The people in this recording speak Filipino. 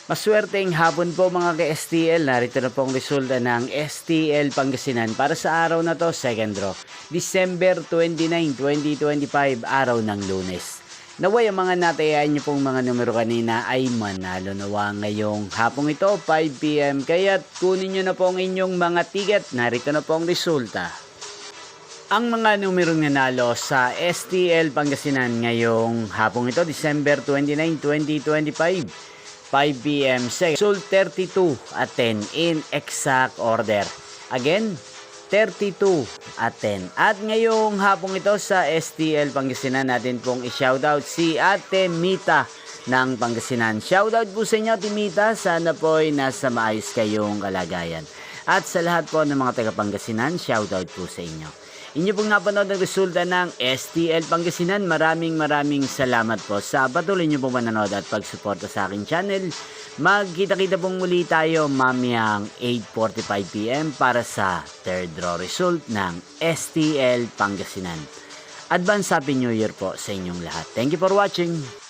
Maswerteng hapon po mga ka-STL. Narito na po ang resulta ng STL Pangasinan para sa araw na to, second draw. December 29, 2025, araw ng Lunes. Naway ang mga natayan niyo pong mga numero kanina ay manalo nawa ngayong hapong ito, 5 PM. Kaya't kunin niyo na po ang inyong mga ticket. Narito na po ang resulta. Ang mga numerong nanalo sa STL Pangasinan ngayong hapong ito, December 29, 2025. 5 PM. Result 32 at 10 in exact order. Again, 32 at 10. At ngayong hapong ito sa STL Pangasinan natin pong i-shoutout si Ate Mita ng Pangasinan. Shoutout po sa inyo, Ate Mita. Sana po ay nasa maayos kayong kalagayan. At sa lahat po ng mga taga Pangasinan, shoutout po sa inyo. Inyo pong napanood ang resulta ng STL Pangasinan. Maraming salamat po sa patuloy nyo pong manonood at pagsuporta sa aking channel. Magkita-kita pong muli tayo mamayang 8:45 PM para sa third draw result ng STL Pangasinan. Advance Happy New Year po sa inyong lahat. Thank you for watching.